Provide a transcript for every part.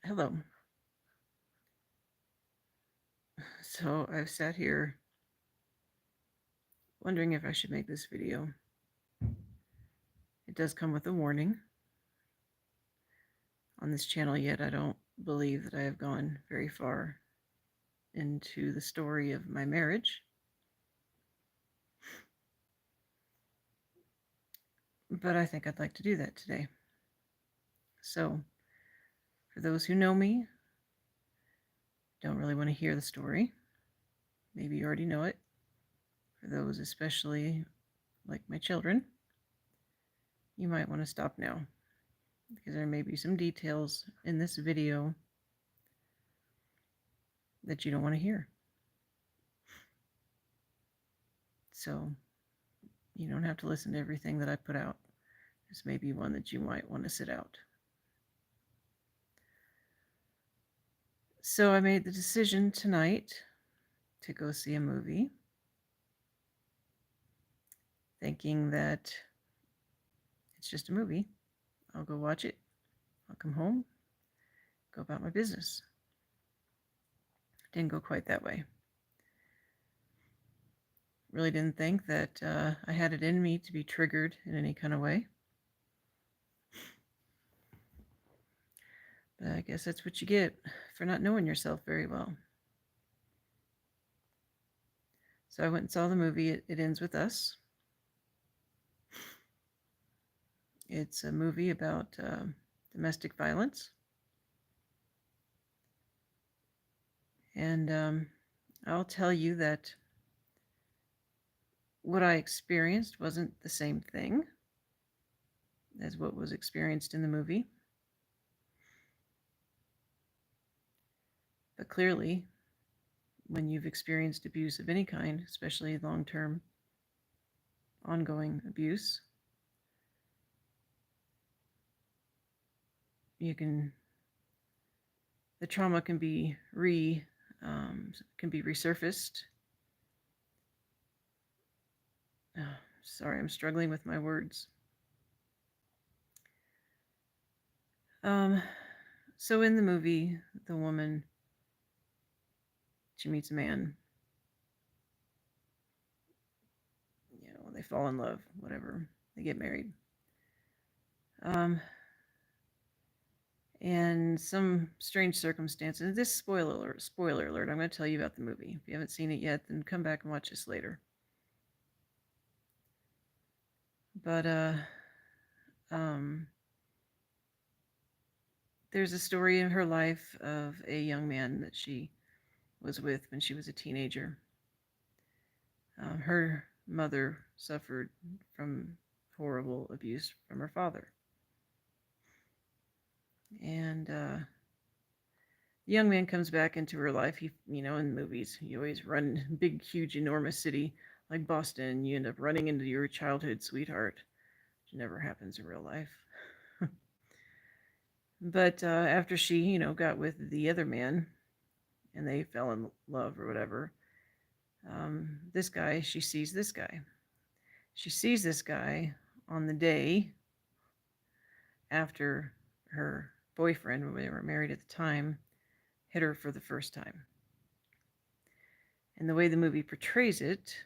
Hello. So I've sat here wondering if I should make this video. It does come with a warning. On this channel yet, I don't believe that I have gone very far into the story of my marriage. But I think I'd like to do that today. So, for those who know me, don't really want to hear the story. Maybe you already know it. For those especially like my children, you might want to stop now, because there may be some details in this video that you don't want to hear. So you don't have to listen to everything that I put out. This may be one that you might want to sit out. So I made the decision tonight to go see a movie, thinking that it's just a movie. I'll go watch it. I'll come home, go about my business. Didn't go quite that way. Really didn't think that I had it in me to be triggered in any kind of way. But I guess that's what you get for not knowing yourself very well. So I went and saw the movie. It Ends With Us. It's a movie about domestic violence. And I'll tell you that what I experienced wasn't the same thing as what was experienced in the movie. But clearly, when you've experienced abuse of any kind, especially long-term, ongoing abuse, the trauma can be resurfaced. Sorry, I'm struggling with my words. So in the movie, the woman, she meets a man. They fall in love, whatever. They get married. And some strange circumstances. This spoiler alert. I'm going to tell you about the movie. If you haven't seen it yet, then come back and watch this later. But there's a story in her life of a young man that she was with when she was a teenager. Her mother suffered from horrible abuse from her father. And the young man comes back into her life. In movies, you always run big, huge, enormous city like Boston. You end up running into your childhood sweetheart, which never happens in real life. But after she, got with the other man and they fell in love or whatever, she sees this guy. She sees this guy on the day after her boyfriend, when they were married at the time, hit her for the first time. And the way the movie portrays it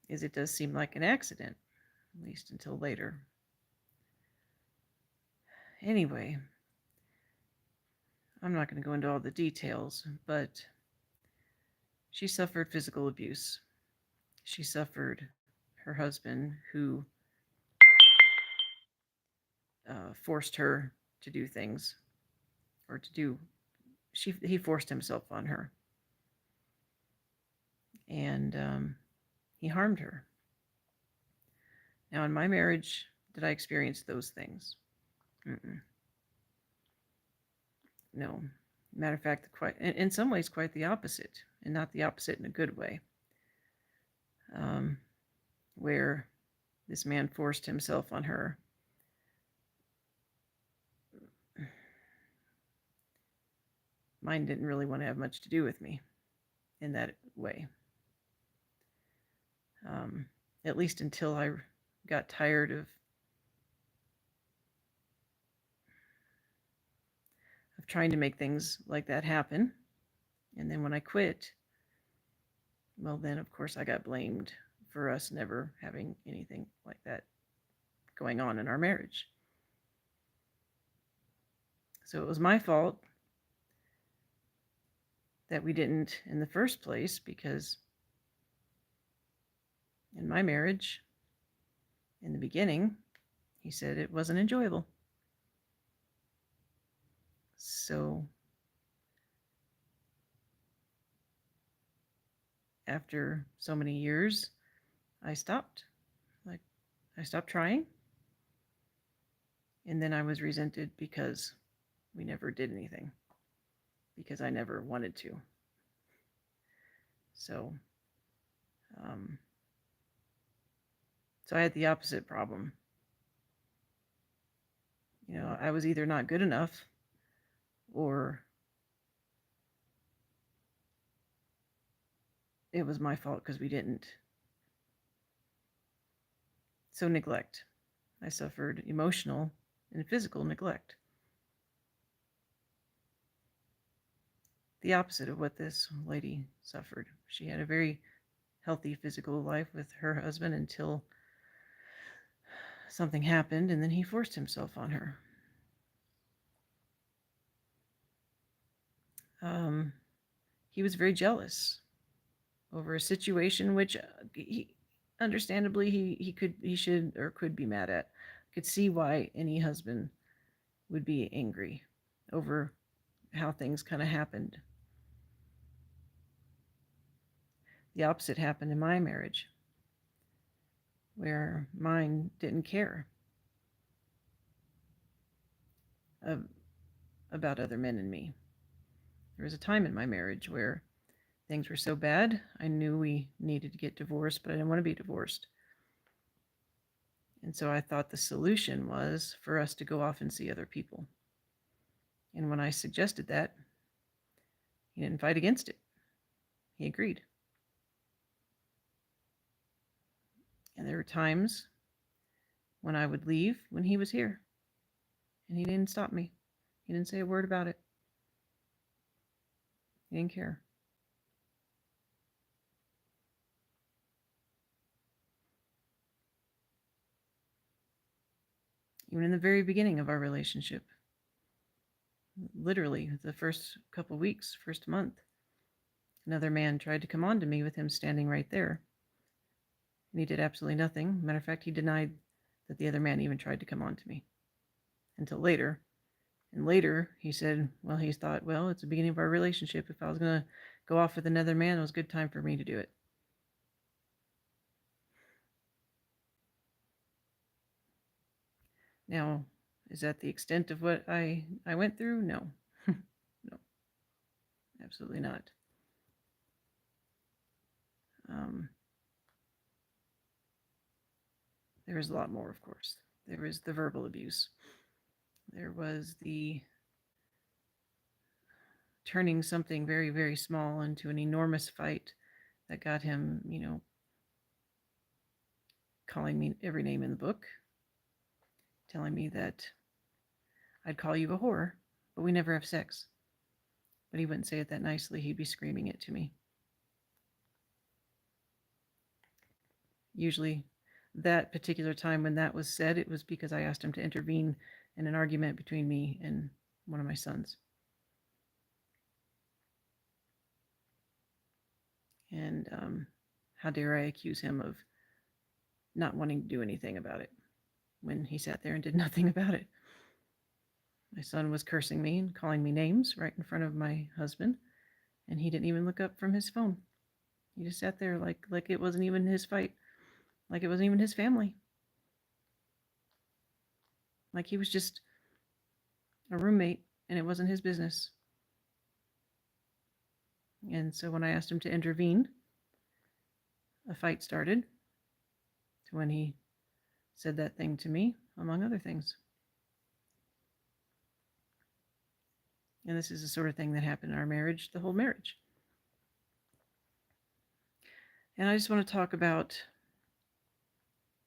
is it does seem like an accident, at least until later. Anyway, I'm not going to go into all the details, but she suffered physical abuse. She suffered her husband, who forced her to do things, or he forced himself on her. And he harmed her. Now, in my marriage, did I experience those things? No. Matter of fact, in some ways, quite the opposite, and not the opposite in a good way. Where this man forced himself on her. Mine didn't really want to have much to do with me in that way. At least until I got tired trying to make things like that happen. And then when I quit, well, then of course I got blamed for us never having anything like that going on in our marriage. So it was my fault that we didn't in the first place, because in my marriage, in the beginning, he said it wasn't enjoyable. So after so many years, I stopped. Like, I stopped trying. And then I was resented because we never did anything, because I never wanted to. So, so I had the opposite problem. I was either not good enough, or it was my fault because we didn't. So neglect. I suffered emotional and physical neglect. The opposite of what this lady suffered. She had a very healthy physical life with her husband until something happened, and then he forced himself on her. He was very jealous over a situation which he understandably he should or could be mad at. Could see why any husband would be angry over how things kind of happened. The opposite happened in my marriage, where mine didn't care about other men and me. There was a time in my marriage where things were so bad, I knew we needed to get divorced, but I didn't want to be divorced. And so I thought the solution was for us to go off and see other people. And when I suggested that, he didn't fight against it. He agreed. And there were times when I would leave when he was here, and he didn't stop me. He didn't say a word about it. He didn't care. Even in the very beginning of our relationship, literally the first couple weeks, first month, another man tried to come on to me with him standing right there. And he did absolutely nothing. Matter of fact, he denied that the other man even tried to come on to me until later. And later he said, well, he thought, well, it's the beginning of our relationship. If I was going to go off with another man, it was a good time for me to do it. Now, is that the extent of what I went through? No. No. Absolutely not. There was a lot more, of course. There was the verbal abuse. There was the turning something very, very small into an enormous fight that got him, calling me every name in the book, telling me that I'd call you a whore, but we never have sex. But he wouldn't say it that nicely. He'd be screaming it to me. Usually, that particular time when that was said, it was because I asked him to intervene in an argument between me and one of my sons. And how dare I accuse him of not wanting to do anything about it when he sat there and did nothing about it. My son was cursing me and calling me names right in front of my husband, and he didn't even look up from his phone. He just sat there like it wasn't even his fight, like it wasn't even his family, like he was just a roommate and it wasn't his business. And so when I asked him to intervene, a fight started to when he said that thing to me, among other things. And this is the sort of thing that happened in our marriage, the whole marriage. And I just want to talk about,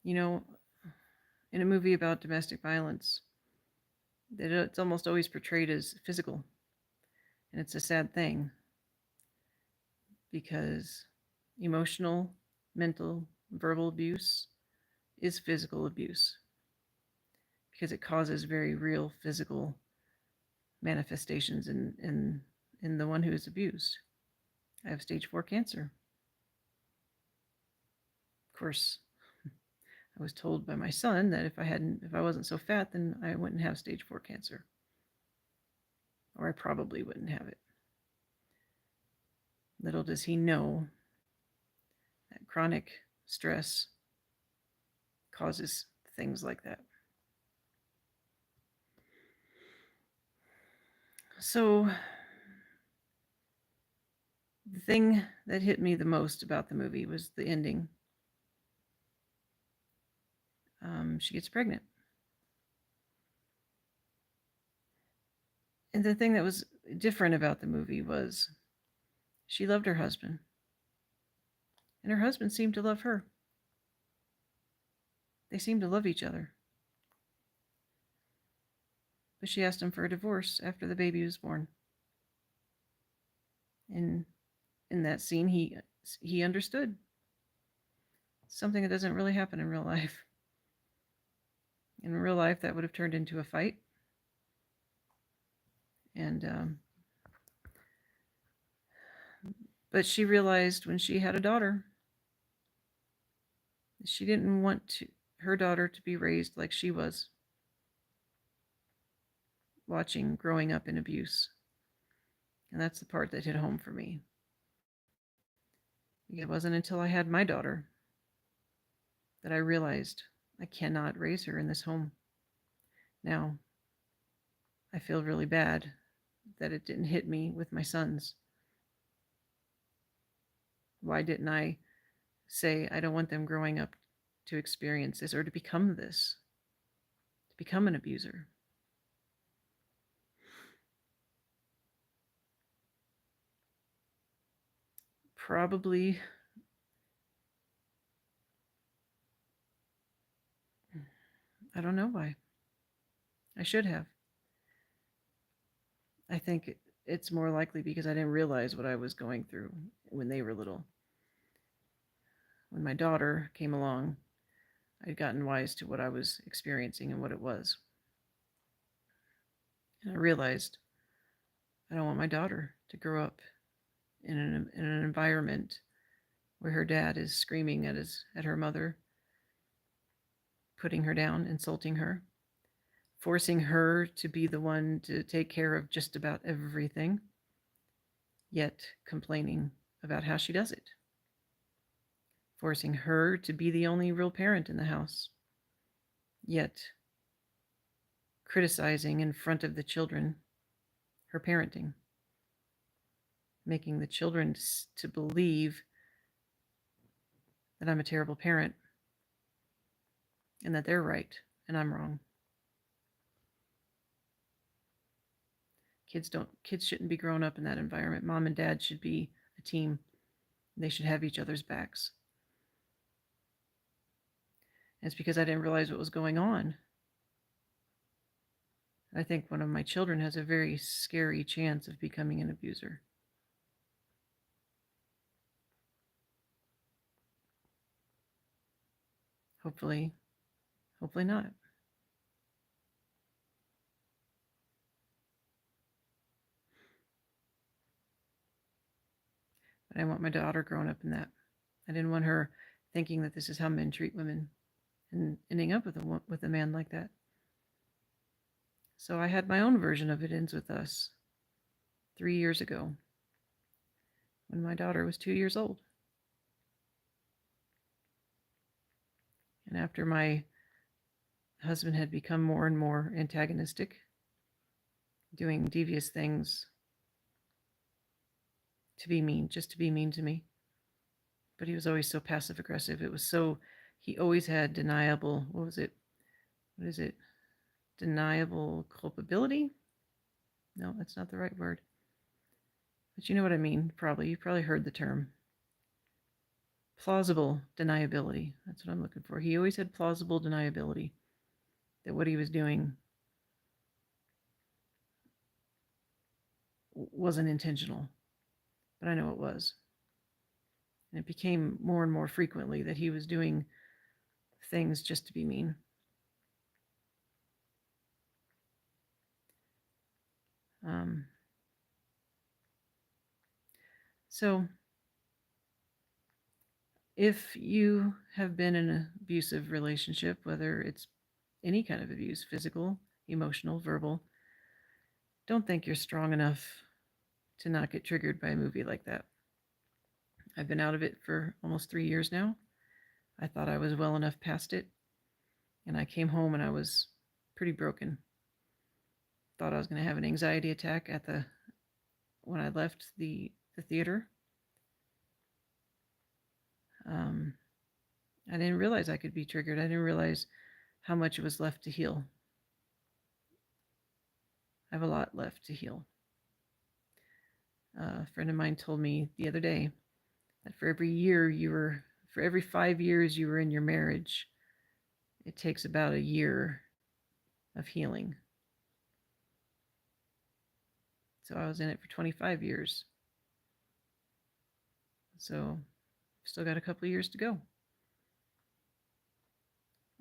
in a movie about domestic violence, that it's almost always portrayed as physical. And it's a sad thing because emotional, mental, verbal abuse is physical abuse because it causes very real physical manifestations in the one who is abused. I have stage 4 cancer. Of course, I was told by my son that if I wasn't so fat, then I wouldn't have stage 4 cancer. Or I probably wouldn't have it. Little does he know that chronic stress causes things like that. So, the thing that hit me the most about the movie was the ending. She gets pregnant. And the thing that was different about the movie was she loved her husband. And her husband seemed to love her. They seemed to love each other. But she asked him for a divorce after the baby was born. And in that scene, he understood something that doesn't really happen in real life. In real life, that would have turned into a fight. And but she realized when she had a daughter, she didn't want her daughter to be raised like she was, watching growing up in abuse. And that's the part that hit home for me. It wasn't until I had my daughter that I realized I cannot raise her in this home. Now, I feel really bad that it didn't hit me with my sons. Why didn't I say I don't want them growing up to experience this or to become this, to become an abuser? Probably I don't know why. I should have. I think it's more likely because I didn't realize what I was going through when they were little. When my daughter came along, I'd gotten wise to what I was experiencing and what it was. And I realized I don't want my daughter to grow up in an environment where her dad is screaming at her mother, putting her down, insulting her, forcing her to be the one to take care of just about everything, yet complaining about how she does it. Forcing her to be the only real parent in the house, yet criticizing in front of the children her parenting, making the children to believe that I'm a terrible parent and that they're right and I'm wrong. Kids shouldn't be growing up in that environment. Mom and dad should be a team. They should have each other's backs. And it's because I didn't realize what was going on. I think one of my children has a very scary chance of becoming an abuser. Hopefully not. But I want my daughter growing up in that. I didn't want her thinking that this is how men treat women and ending up with a man like that. So I had my own version of It Ends With Us 3 years ago when my daughter was 2 years old. And after my husband had become more and more antagonistic, doing devious things to be mean, just to be mean to me. But he was always so passive aggressive. He always had deniable, what is it? Deniable culpability? No, that's not the right word. But you know what I mean, probably. You've probably heard the term. Plausible deniability. That's what I'm looking for. He always had plausible deniability that what he was doing wasn't intentional, but I know it was. And it became more and more frequently that he was doing things just to be mean. Um, so, if you have been in an abusive relationship, whether it's any kind of abuse, physical, emotional, verbal, don't think you're strong enough to not get triggered by a movie like that. I've been out of it for almost 3 years now. I thought I was well enough past it, and I came home and I was pretty broken. Thought I was going to have an anxiety attack when I left the theater. Um, I didn't realize I could be triggered. I didn't realize how much was left to heal. I have a lot left to heal. A friend of mine told me the other day that for every 5 years you were in your marriage, it takes about a year of healing. So I was in it for 25 years. So still got a couple of years to go.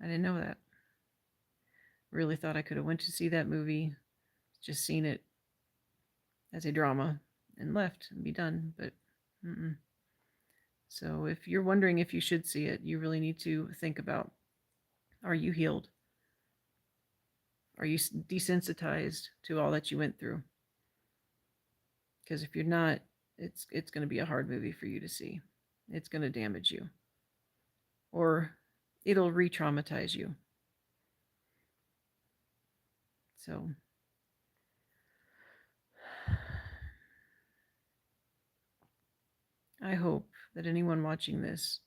I didn't know that. Really thought I could have went to see that movie, just seen it as a drama and left and be done, but mm-mm. So if you're wondering if you should see it, you really need to think about, are you healed? Are you desensitized to all that you went through? Because if you're not, it's going to be a hard movie for you to see. It's going to damage you, or it'll re-traumatize you. So I hope that anyone watching this,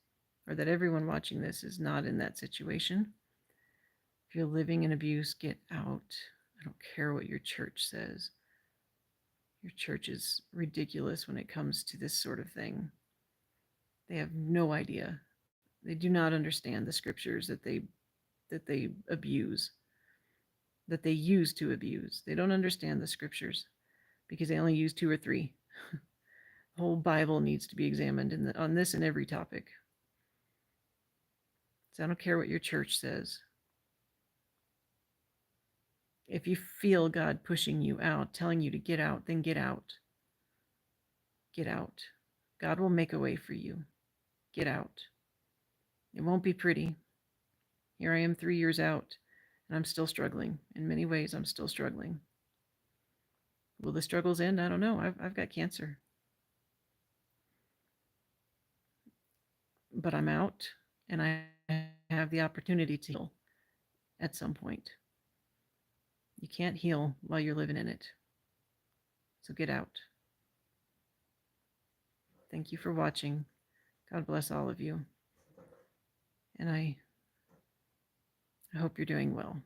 or that everyone watching this, is not in that situation. If you're living in abuse, get out. I don't care what your church says. Your church is ridiculous when it comes to this sort of thing. They have no idea. They do not understand the scriptures that they abuse, that they use to abuse. They don't understand the scriptures because they only use 2 or 3. The whole Bible needs to be examined on this and every topic. So I don't care what your church says. If you feel God pushing you out, telling you to get out, then get out. Get out. God will make a way for you. Get out. It won't be pretty. Here I am 3 years out, and I'm still struggling. In many ways, I'm still struggling. Will the struggles end? I don't know. I've got cancer. But I'm out, and I have the opportunity to heal at some point. You can't heal while you're living in it. So get out. Thank you for watching. God bless all of you. And I hope you're doing well.